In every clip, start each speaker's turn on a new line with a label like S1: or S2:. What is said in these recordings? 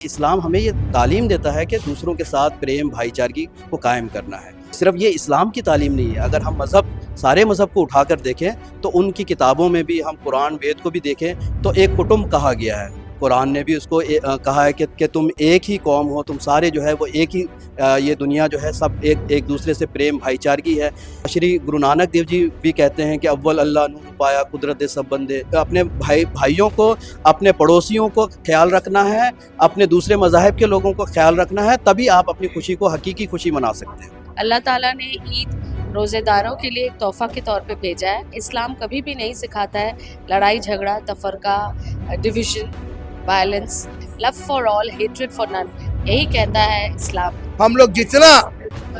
S1: इस्लाम हमें ये तालीम देता है कि दूसरों के साथ प्रेम भाईचारगी को कायम करना है। सिर्फ ये इस्लाम की तालीम नहीं है, अगर हम सारे मज़हब को उठाकर देखें तो उनकी किताबों में भी हम कुरान वेद को भी देखें तो एक कुटुंब कहा गया है। कुरान ने भी उसको कहा है कि तुम एक ही कौम हो, तुम सारे जो है वो एक ही ये दुनिया जो है सब एक दूसरे से प्रेम भाईचारगी है। श्री गुरु नानक देव जी भी कहते हैं कि अव्वल अल्लाह नूर पाया कुदरत सब बंदे। अपने भाइयों को, अपने पड़ोसियों को ख्याल रखना है, अपने दूसरे मज़ाहिब के लोगों को ख्याल रखना है, तभी आप अपनी खुशी को हकीकी खुशी मना सकते हैं।
S2: अल्लाह ताला ने ईद रोज़ेदारों के लिए एक तोहफ़ा के तौर पे भेजा है। इस्लाम कभी भी नहीं सिखाता है लड़ाई झगड़ा, तफरका, division, violence. Love for all, hatred for none, यही कहता है इस्लाम।
S3: हम लोग जितना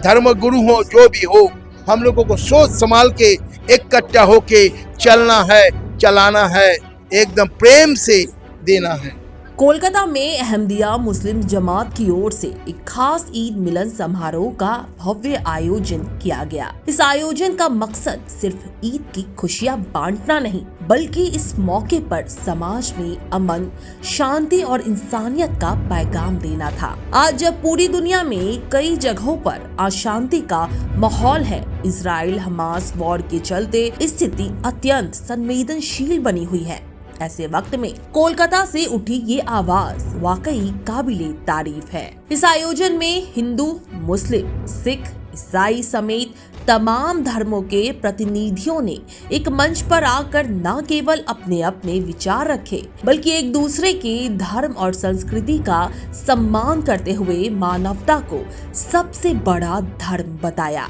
S3: धर्म गुरु हो, जो भी हो, हम लोगों को सोच संभाल के इकट्ठा होके चलना है, चलाना है, एकदम प्रेम से देना है।
S4: कोलकाता में अहमदिया मुस्लिम जमात की ओर से एक खास ईद मिलन समारोह का भव्य आयोजन किया गया। इस आयोजन का मकसद सिर्फ ईद की खुशियां बांटना नहीं, बल्कि इस मौके पर समाज में अमन, शांति और इंसानियत का पैगाम देना था। आज जब पूरी दुनिया में कई जगहों पर अशांति का माहौल है, इजराइल हमास वॉर के चलते स्थिति अत्यंत संवेदनशील बनी हुई है। ऐसे वक्त में कोलकाता से उठी ये आवाज वाकई काबिले तारीफ है। इस आयोजन में हिंदू, मुस्लिम, सिख, ईसाई समेत तमाम धर्मों के प्रतिनिधियों ने एक मंच पर आकर न केवल अपने अपने विचार रखे, बल्कि एक दूसरे के धर्म और संस्कृति का सम्मान करते हुए मानवता को सबसे बड़ा धर्म बताया।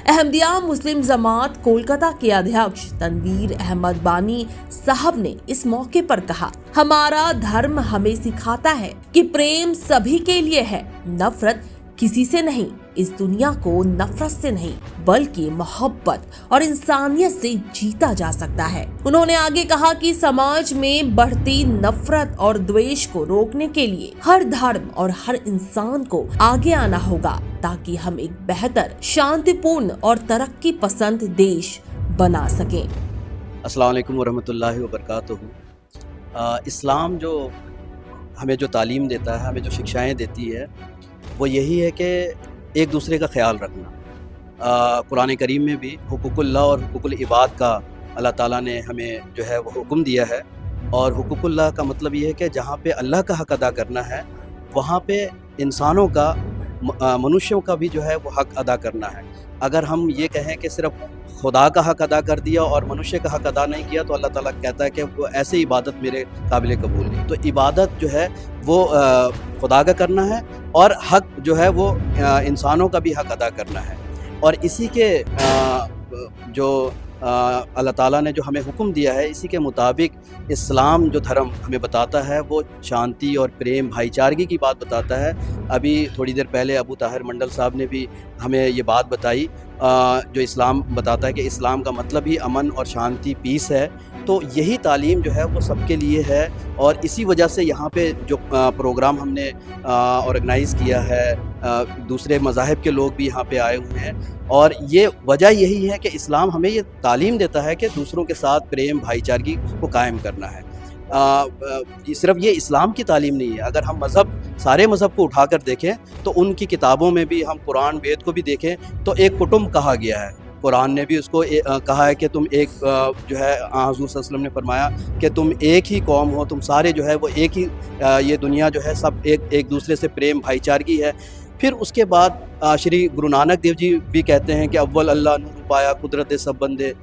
S4: अहमदिया मुस्लिम जमात कोलकाता के अध्यक्ष तनवीर अहमद बानी साहब ने इस मौके पर कहा, हमारा धर्म हमें सिखाता है कि प्रेम सभी के लिए है, नफरत किसी से नहीं। इस दुनिया को नफरत से नहीं, बल्कि मोहब्बत और इंसानियत से जीता जा सकता है। उन्होंने आगे कहा कि समाज में बढ़ती नफरत और द्वेष को रोकने के लिए हर धर्म और हर इंसान को आगे आना होगा, ताकि हम एक बेहतर, शांतिपूर्ण और तरक्की पसंद देश बना सकें।
S1: अस्सलाम वालेकुम वरहमतुल्लाहि वबरकातुहू। इस्लाम जो हमें जो तालीम देता है, हमें जो शिक्षाएं देती है, वो यही है कि एक दूसरे का ख्याल रखना। कुरान करीम में भी हुकूकुल्लाह और हुकूकुल इबाद का अल्लाह ताला ने हमें जो है वो हुक्म दिया है। और हुकूकुल्लाह का मतलब ये है कि जहाँ पे अल्लाह का हक़ अदा करना है, वहाँ पे इंसानों का, मनुष्यों का भी जो है वो हक़ अदा करना है। अगर हम ये कहें कि सिर्फ खुदा का हक़ अदा कर दिया और मनुष्य का हक़ अदा नहीं किया, तो अल्लाह ताला कहता है कि वो ऐसे इबादत मेरे काबिल कबूल नहीं। तो इबादत जो है वो खुदा का करना है और हक़ जो है वो इंसानों का भी हक़ अदा करना है। और इसी के जो अल्लाह ताला ने जो हमें हुक्म दिया है, इसी के मुताबिक इस्लाम जो धर्म हमें बताता है वो शांति और प्रेम भाईचारगी की बात बताता है। अभी थोड़ी देर पहले अबू ताहिर मंडल साहब ने भी हमें ये बात बताई, जो इस्लाम बताता है कि इस्लाम का मतलब ही अमन और शांति, पीस है। तो यही तालीम जो है वो सबके लिए है। और इसी वजह से यहाँ पे जो प्रोग्राम हमने ऑर्गेनाइज़ किया है, दूसरे मज़ाहिब के लोग भी यहाँ पे आए हुए हैं। और ये वजह यही है कि इस्लाम हमें ये तालीम देता है कि दूसरों के साथ प्रेम भाईचारगी को कायम करना है। सिर्फ ये इस्लाम की तालीम नहीं है, अगर हम सारे मज़हब को उठाकर देखें तो उनकी किताबों में भी, हम कुरान वेद को भी देखें तो एक कुटुंब कहा गया है। कुरान ने भी उसको कहा है कि तुम एक जो है, हुज़ूर सल्लल्लाहु अलैहि वसल्लम ने फरमाया कि तुम एक ही कौम हो, तुम सारे जो है वो एक ही ये दुनिया जो है सब एक दूसरे से प्रेम भाईचारगी है। फिर उसके बाद श्री गुरु नानक देव जी भी कहते हैं कि अव्वल अल्लाह नूर पाया कुदरत सब बंदे।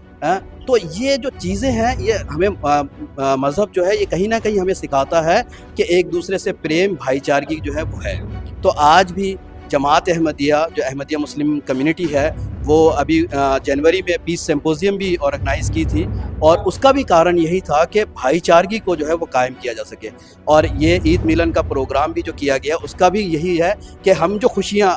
S1: तो ये जो चीज़ें हैं, ये हमें मज़हब जो है ये कहीं ना कहीं हमें सिखाता है कि एक दूसरे से प्रेम भाईचारगी जो है वो है। तो आज भी जमात अहमदिया, जो अहमदिया मुस्लिम कम्युनिटी है, वो अभी जनवरी में पीस सिंपोजियम भी ऑर्गेनाइज़ की थी। और उसका भी कारण यही था कि भाईचारगी को जो है वो कायम किया जा सके। और ये ईद मिलन का प्रोग्राम भी जो किया गया, उसका भी यही है कि हम जो खुशियाँ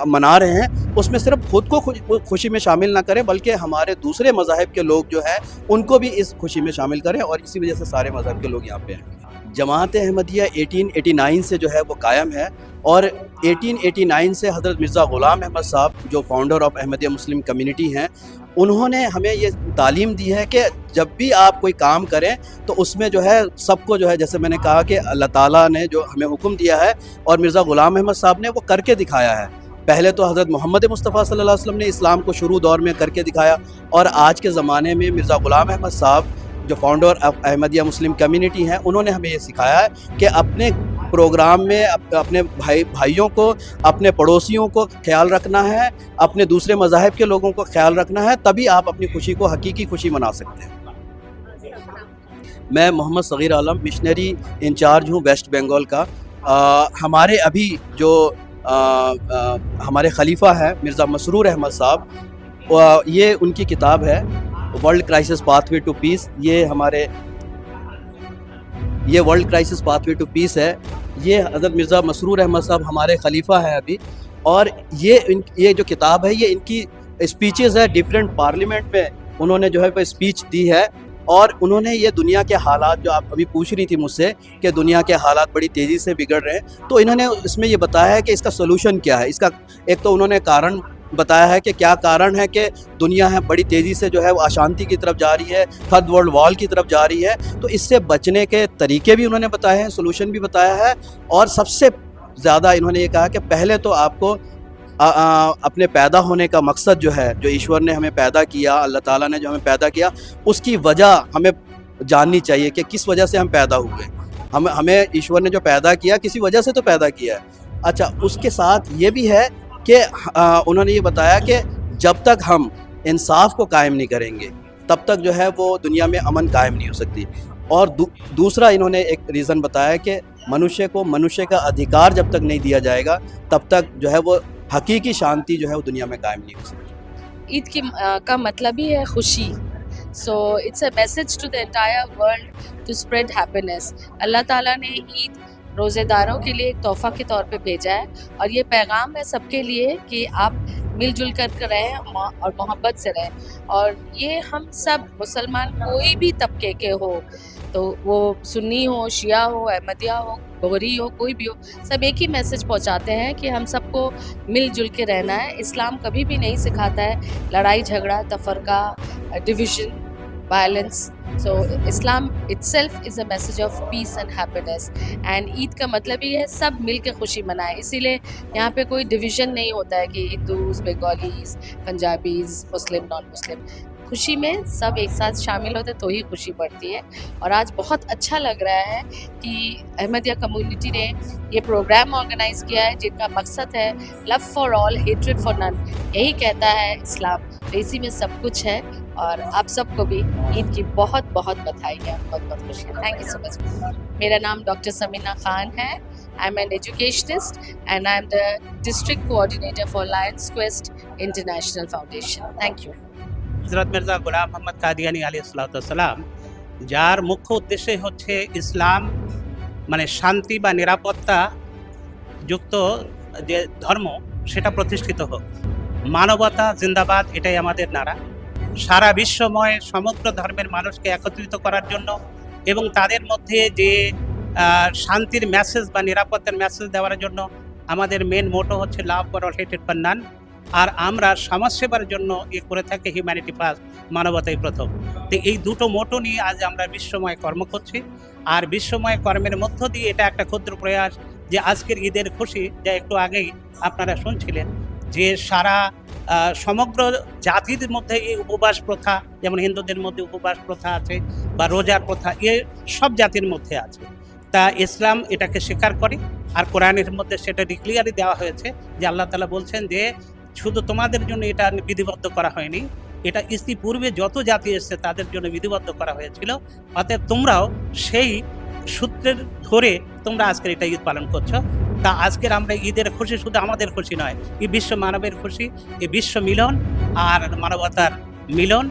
S1: मना रहे हैं, उसमें सिर्फ खुद को खुशी में शामिल ना करें, बल्कि हमारे दूसरे मज़ाहिब के लोग जो हैं उनको भी इस खुशी में शामिल करें। और इसी वजह से सारे मज़हब के लोग यहाँ पे हैं। जमात अहमदिया 1889 से जो है वो कायम है, और 1889 से हज़रत मिर्ज़ा ग़ुलाम अहमद साहब जो founder of Ahmadiyya Muslim community हैं, उन्होंने हमें ये तालीम दी है कि जब भी आप कोई काम करें तो उसमें जो है सबको जो है, जैसे मैंने कहा कि अल्लाह ताला ने जो हमें हुक्म दिया है और मिर्ज़ा ग़ुलाम अहमद साहब ने वो करके दिखाया है। पहले तो हज़रत मोहम्मद मुस्तफ़ा सल्लल्लाहु अलैहि वसल्लम ने इस्लाम को शुरू दौर में करके दिखाया, और आज के ज़माने में मिर्ज़ा ग़ुलाम अहमद साहब जो founder of Ahmadiyya Muslim community हैं, उन्होंने हमें ये सिखाया है कि अपने प्रोग्राम में अपने भाइयों को, अपने पड़ोसियों को ख्याल रखना है, अपने दूसरे मज़ाहिब के लोगों को ख्याल रखना है, तभी आप अपनी खुशी को हकीकी खुशी मना सकते हैं। मैं मोहम्मद सग़ीर आलम मिशनरी इंचार्ज हूँ वेस्ट बंगाल का। हमारे अभी जो हमारे खलीफा हैं मिर्ज़ा मसरूर अहमद साहब, ये उनकी किताब है world crisis pathway to peace. ये world crisis pathway to peace है। ये हज़रत मिर्ज़ा मसरूर अहमद साहब हमारे खलीफा हैं अभी, और ये जो किताब है ये इनकी स्पीचेस है। डिफरेंट पार्लियामेंट में उन्होंने जो है वो स्पीच दी है, और उन्होंने ये दुनिया के हालात जो आप अभी पूछ रही थी मुझसे कि दुनिया के हालात बड़ी तेज़ी से बिगड़ रहे हैं, तो इन्होंने इसमें ये बताया है कि इसका सोल्यूशन क्या है। इसका एक तो उन्होंने कारण बताया है कि क्या कारण है कि दुनिया है बड़ी तेज़ी से जो है वो अशांति की तरफ जा रही है, थर्ड वर्ल्ड वॉर की तरफ जा रही है, तो इससे बचने के तरीके भी उन्होंने बताए हैं, सोल्यूशन भी बताया है। और सबसे ज़्यादा इन्होंने ये कहा कि पहले तो आपको अपने पैदा होने का मकसद जो है, जो ईश्वर ने हमें पैदा किया, अल्लाह ताला ने जो हमें पैदा किया, उसकी वजह हमें जाननी चाहिए कि किस वजह से हम पैदा हुए। हमें ईश्वर ने जो पैदा किया किसी वजह से तो पैदा किया है। अच्छा, उसके साथ ये भी है कि उन्होंने ये बताया कि जब तक हम इंसाफ को कायम नहीं करेंगे तब तक जो है वो दुनिया में अमन कायम नहीं हो सकती। और दूसरा इन्होंने एक रीज़न बताया कि मनुष्य को मनुष्य का अधिकार जब तक नहीं दिया जाएगा तब तक जो है वो हकीकी शांति जो है वो दुनिया में कायम नहीं हो सकती।
S2: ईद का मतलब ही है खुशी। So it's a message to the entire world to spread happiness. Allah Taala ने ईद रोज़ेदारों के लिए एक तोहफ़ा के तौर पे भेजा है, और ये पैगाम है सबके लिए कि आप मिलजुल कर रहें और मोहब्बत से रहें। और ये हम सब मुसलमान कोई भी तबके के हो, तो वो सुन्नी हो, शिया हो, अहमदिया हो, गोरी हो, कोई भी हो, सब एक ही मैसेज पहुंचाते हैं कि हम सबको मिलजुल के रहना है। इस्लाम कभी भी नहीं सिखाता है लड़ाई झगड़ा, तफरका, division, violence. So Islam itself is a message of peace and happiness, and Eid का मतलब ही है सब मिल के खुशी मनाएं। इसीलिए यहाँ पे कोई डिवीज़न नहीं होता है कि हिंदूज, बंगालीज, पंजाबीज, मुस्लिम, नॉन मुस्लिम। खुशी में सब एक साथ शामिल होते तो ही खुशी बढ़ती है। और आज बहुत अच्छा लग रहा है कि अहमदिया कम्युनिटी ने ये प्रोग्राम ऑर्गेनाइज़ किया है जिनका मकसद है love for all, hatred for none. यही कहता है इस्लाम, तो इसी में सब कुछ है। और आप सबको भी ईद की बहुत बहुत बधाइयाँ, बहुत बहुत खुशियाँ। Thank you so much. मेरा नाम डॉक्टर समीना खान है। I am an educationist and I am the district coordinator for Lions quest international foundation. Thank you.
S5: হযরত মির্জা গোলাম মোহাম্মদ কাদিয়ানী আলাইহিস সালাম, যার মুখ্য উদ্দেশ্য হচ্ছে ইসলাম মানে শান্তি বা নিরাপত্তা যুক্ত যে ধর্ম সেটা প্রতিষ্ঠিত হোক। মানবতা জিন্দাবাদ, এটাই আমাদের নারা। সারা বিশ্বময় সমগ্র ধর্মের মানুষকে একত্রিত করার জন্য এবং তাদের মধ্যে যে শান্তির মেসেজ বা নিরাপত্তার মেসেজ দেওয়ার জন্য আমাদের মেন মোটো হচ্ছে লাভ ফর অল, হেটেড ফর নান। আর আমরা সমাজসেবার জন্য করে থাকি হিউম্যানিটি ফার্স্ট, মানবতাই প্রথম। তো এই দুটো মোটো নিয়ে আজ আমরা বিশ্বময় কর্ম করছি। আর বিশ্বময় কর্মের মধ্য দিয়ে এটা একটা ক্ষুদ্র প্রয়াস যে আজকের ঈদের খুশি, যা একটু আগেই আপনারা শুনছিলেন, যে সারা সমগ্র জাতির মধ্যে এই উপবাস প্রথা, যেমন হিন্দুদের মধ্যে উপবাস প্রথা আছে বা রোজার প্রথা, এ সব জাতির মধ্যে আছে। তা ইসলাম এটাকে স্বীকার করে। আর কোরআনের মধ্যে সেটা ডিক্লিয়ারই দেওয়া হয়েছে যে আল্লাহ তাআলা বলছেন যে শুধু তোমাদের জন্য এটা বিধিবদ্ধ করা হয়নি, এটা ইতিপূর্বে যত জাতি এসেছে তাদের জন্য বিধিবদ্ধ করা হয়েছিল। অতএব তোমরাও সেই সূত্রের ধরে তোমরা আজকের এটা ঈদ পালন করছো। তা আজকের আমরা ঈদের খুশি শুধু আমাদের খুশি নয়, এই বিশ্ব মানবের খুশি, এই বিশ্ব মিলন আর মানবতার মিলন।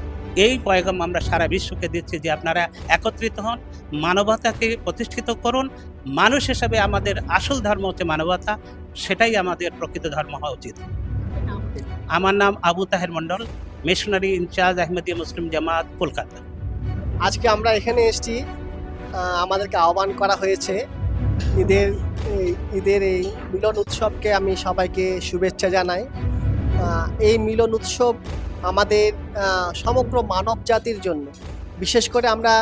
S5: এই পয়গাম আমরা সারা বিশ্বকে দিচ্ছি যে আপনারা একত্রিত হন, মানবতাকে প্রতিষ্ঠিত করুন। মানুষ হিসাবে আমাদের আসল ধর্ম হচ্ছে মানবতা, সেটাই আমাদের প্রকৃত ধর্ম হওয়া উচিত। আমার নাম আবু তাহের মণ্ডল, মিশনারি ইনচার্জ আহমদিয়া মুসলিম জামাত, কলকাতা।
S6: আজকে আমরা এখানে এসেছি আমাদেরকে আহ্বান করা হয়েছে। ঈদের এই মিলন উৎসবকে আমি সবাইকে শুভেচ্ছা জানাই। এই মিলন উৎসব আমাদের সমগ্র মানব জাতির জন্য, বিশেষ করে আমরা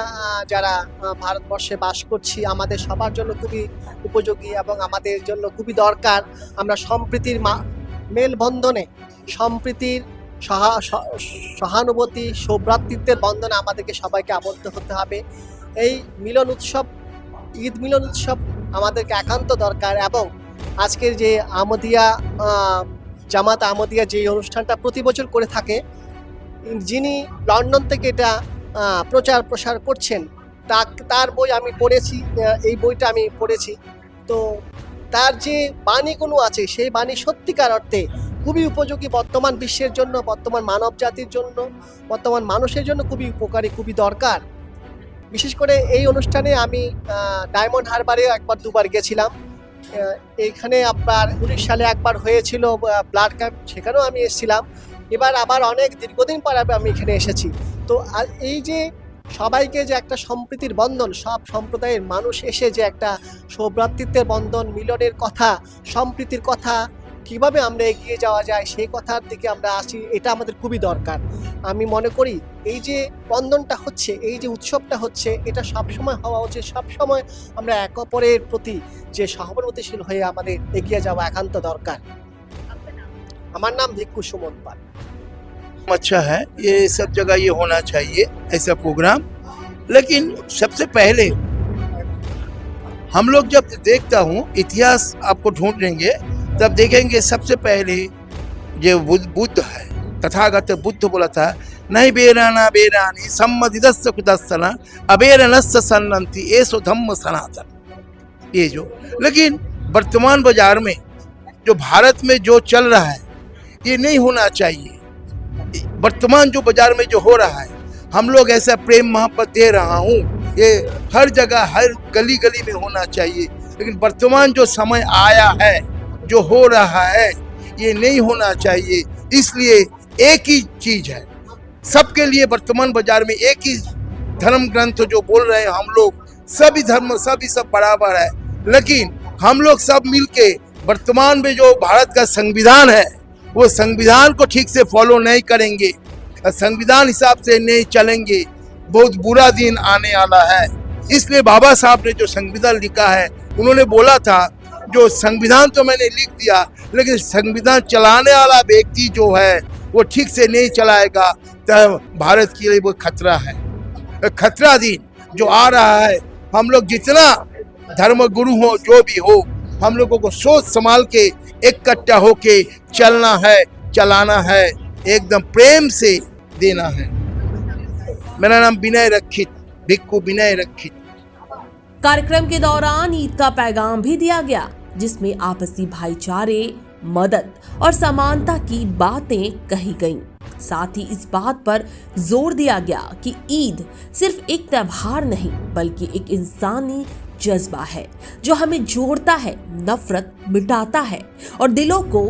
S6: যারা ভারতবর্ষে বাস করছি, আমাদের সবার জন্য খুবই উপযোগী এবং আমাদের জন্য খুবই দরকার। আমরা সম্প্রীতির মেলবন্ধনে, সম্প্রীতির সহানুভূতি, সৌভ্রাতৃত্বের বন্ধনে আমাদেরকে সবাইকে আবদ্ধ হতে হবে। এই মিলন উৎসব, ঈদ মিলন উৎসব আমাদেরকে একান্ত দরকার। এবং আজকের যে আহমদিয়া জামাত আহমদিয়া যে অনুষ্ঠানটা প্রতি বছর করে থাকে, যিনি লন্ডন থেকে এটা প্রচার প্রসার করছেন, তার বই আমি পড়েছি, এই বইটা আমি পড়েছি। তো তার যে বাণীগুলো আছে, সেই বাণী সত্যিকার অর্থে খুবই উপযোগী বর্তমান বিশ্বের জন্য, বর্তমান মানব জাতির জন্য, বর্তমান মানুষের জন্য খুবই উপকারী, খুবই দরকার। বিশেষ করে এই অনুষ্ঠানে আমি ডায়মন্ড হারবারে একবার দুবার গেছিলাম। এইখানে আপনার 19 সালে একবার হয়েছিল ব্লাড ক্যাম্প, সেখানেও আমি এসেছিলাম। এবার আবার অনেক দীর্ঘদিন পর আমি এখানে এসেছি। তো এই যে সবাইকে যে একটা সম্প্রীতির বন্ধন, সব সম্প্রদায়ের মানুষ এসে যে একটা সৌভ্রাতৃত্বের বন্ধন, মিলনের কথা, সম্প্রীতির কথা, কিভাবে আমরা এগিয়ে যাওয়া যায় সেই কথার দিকে আমরা আসি, এটা আমাদের খুবই দরকার। আমি মনে করি এই যে বন্ধনটা হচ্ছে, এই যে উৎসবটা হচ্ছে, এটা সবসময় হওয়া উচিত। সবসময় আমরা এক অপরের প্রতি যে সহানুভূতিশীল হয়ে আমাদের এগিয়ে যাওয়া একান্ত দরকার। আমার নাম ভিক্ষু সুমন পাল।
S3: अच्छा है, ये सब जगह ये होना चाहिए ऐसा प्रोग्राम। लेकिन सबसे पहले हम लोग जब देखता हूँ इतिहास आपको ढूंढेंगे, तब देखेंगे सबसे पहले जो बुद्ध है, तथागत बुद्ध बोला था, नहीं बेराना बेरानी सम्मदिदस्य कुदस्सना अबेरनस्य सन्नंति एसो धम्म सनातन। ये जो, लेकिन वर्तमान बाजार में जो भारत में जो चल रहा है, ये नहीं होना चाहिए। वर्तमान जो बाजार में जो हो रहा है, हम लोग ऐसा प्रेम मोहब्बत दे रहा हूँ, ये हर जगह हर गली गली में होना चाहिए। लेकिन वर्तमान जो समय आया है, जो हो रहा है, ये नहीं होना चाहिए। इसलिए एक ही चीज है सबके लिए, वर्तमान बाजार में एक ही धर्म ग्रंथ जो बोल रहे हैं हम लोग, सभी धर्म सभी सब बराबर है। लेकिन हम लोग सब मिलके वर्तमान में जो भारत का संविधान है, वो संविधान को ठीक से फॉलो नहीं करेंगे, संविधान हिसाब से नहीं चलेंगे, बहुत बुरा दिन आने वाला है। इसलिए बाबा साहब ने जो संविधान लिखा है, उन्होंने बोला था जो संविधान तो मैंने लिख दिया, लेकिन संविधान चलाने वाला व्यक्ति जो है वो ठीक से नहीं चलाएगा तो भारत के लिए वो खतरा है। खतरा दिन जो आ रहा है, हम लोग जितना धर्म गुरु हो, जो भी हो, हम लोगों को सोच संभाल के इकट्ठा होके चलना है, चलाना है, एकदम प्रेम से देना है। मेरा नाम विनय रक्षित, भिक्खु विनय रक्षित।
S4: कार्यक्रम के दौरान ईद का पैगाम भी दिया गया, जिसमें आपसी भाईचारे, मदद और समानता की बातें कही गईं। साथ ही इस बात पर जोर दिया गया कि ईद सिर्फ एक त्योहार नहीं, बल्कि एक इंसानी जज्बा है जो हमें जोड़ता है, नफरत मिटाता है और दिलों को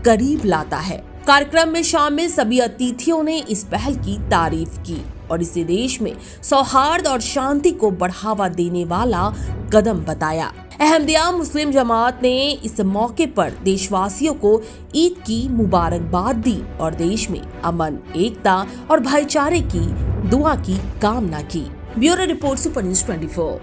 S4: करीब लाता है। कार्यक्रम में शामिल सभी अतिथियों ने इस पहल की तारीफ की और इसे देश में सौहार्द और शांति को बढ़ावा देने वाला कदम बताया। अहमदिया मुस्लिम जमात ने इस मौके पर देशवासियों को ईद की मुबारकबाद दी और देश में अमन, एकता और भाईचारे की दुआ की कामना की। Bureau report, super news 24।